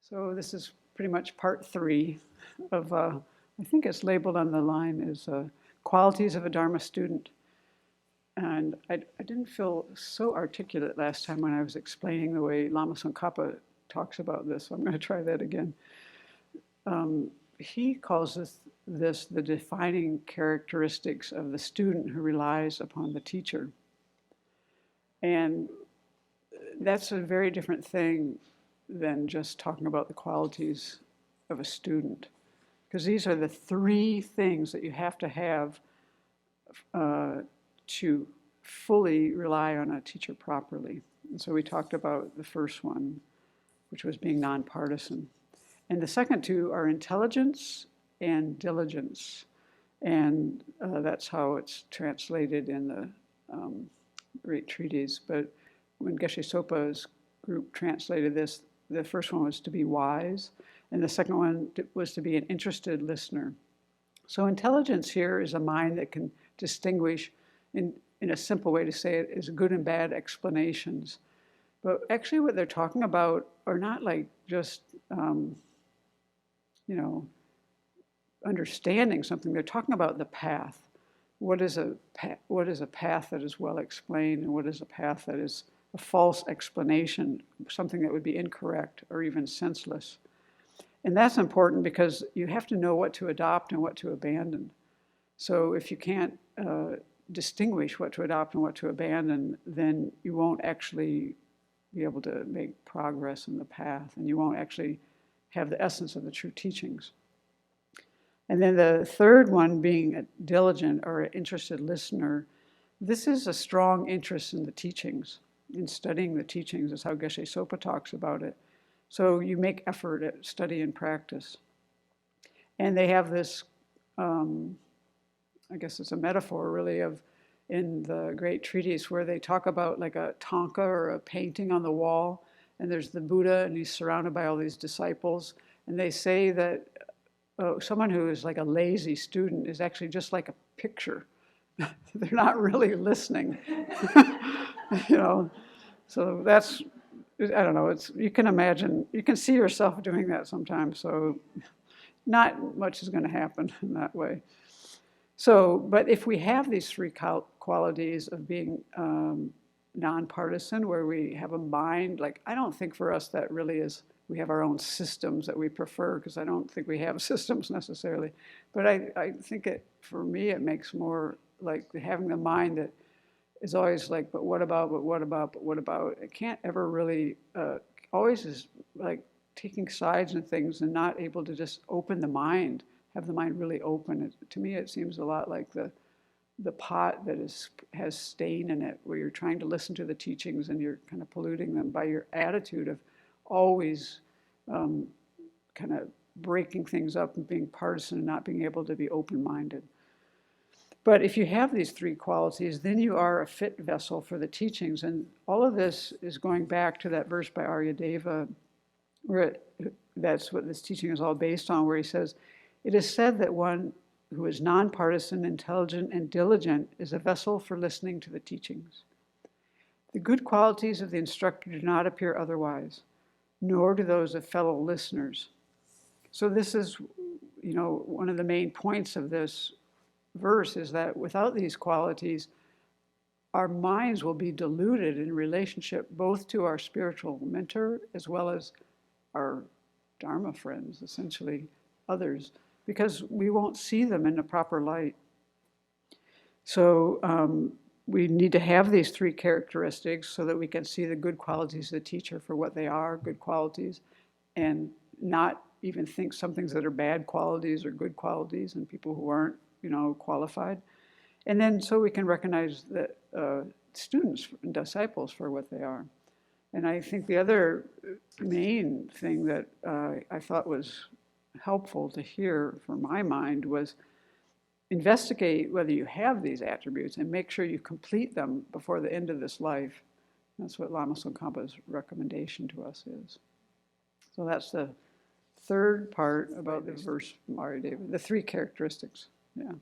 So this is pretty much part 3 of, I think it's labeled on the line as qualities of a Dharma student. And I didn't feel so articulate last time when I was explaining the way Lama Tsongkhapa talks about this, so I'm going to try that again. He calls this the defining characteristics of the student who relies upon the teacher. And that's a very different thing than just talking about the qualities of a student. Because these are the 3 things that you have to have to fully rely on a teacher properly. And so we talked about the first one, which was being nonpartisan. And the second 2 are intelligence and diligence. And that's how it's translated in the great treatise. But when Geshe Sopa's group translated this, the first one was to be wise, and the second one was to be an interested listener. So intelligence here is a mind that can distinguish, in a simple way to say it, is good and bad explanations. But actually what they're talking about are not like just, understanding something. They're talking about the path. What is a path that is well explained, and what is a path that is a false explanation, something that would be incorrect or even senseless. And that's important because you have to know what to adopt and what to abandon. So if you can't distinguish what to adopt and what to abandon, then you won't actually be able to make progress in the path, and you won't actually have the essence of the true teachings. And then the third one, being a diligent or an interested listener, this is a strong interest in the teachings. In studying the teachings is how Geshe Sopa talks about it. So you make effort at study and practice. And they have this, I guess it's a metaphor really, of in the great treatise where they talk about like a tanka or a painting on the wall, and there's the Buddha and he's surrounded by all these disciples, and they say that someone who is like a lazy student is actually just like a picture. They're not really listening. So that's, I don't know, you can imagine, you can see yourself doing that sometimes, so not much is going to happen in that way. So, but if we have these 3 qualities of being nonpartisan, where we have a mind, like, I don't think for us that really is, we have our own systems that we prefer, because I don't think we have systems necessarily. But I think for me, it makes more like having the mind that is always like, but what about, but what about, but what about? It can't ever really, always is like taking sides and things and not able to just open the mind, have the mind really open. To me, it seems a lot like the pot that has stain in it, where you're trying to listen to the teachings and you're kind of polluting them by your attitude of always kind of breaking things up and being partisan and not being able to be open-minded. But if you have these 3 qualities, then you are a fit vessel for the teachings. And all of this is going back to that verse by Aryadeva, where that's what this teaching is all based on, where he says, "It is said that one who is nonpartisan, intelligent, and diligent is a vessel for listening to the teachings. The good qualities of the instructor do not appear otherwise, nor do those of fellow listeners." So this is, one of the main points of this verse is that without these qualities, our minds will be diluted in relationship both to our spiritual mentor as well as our Dharma friends, essentially others, because we won't see them in the proper light. So we need to have these 3 characteristics so that we can see the good qualities of the teacher for what they are, good qualities, and not even think some things that are bad qualities or good qualities in people who aren't qualified. And then so we can recognize the students and disciples for what they are. And I think the other main thing that I thought was helpful to hear for my mind was investigate whether you have these attributes and make sure you complete them before the end of this life. That's what Lama Tsongkhapa's recommendation to us is. So that's the third part about the verse from Aryadeva, the 3 characteristics. Yeah.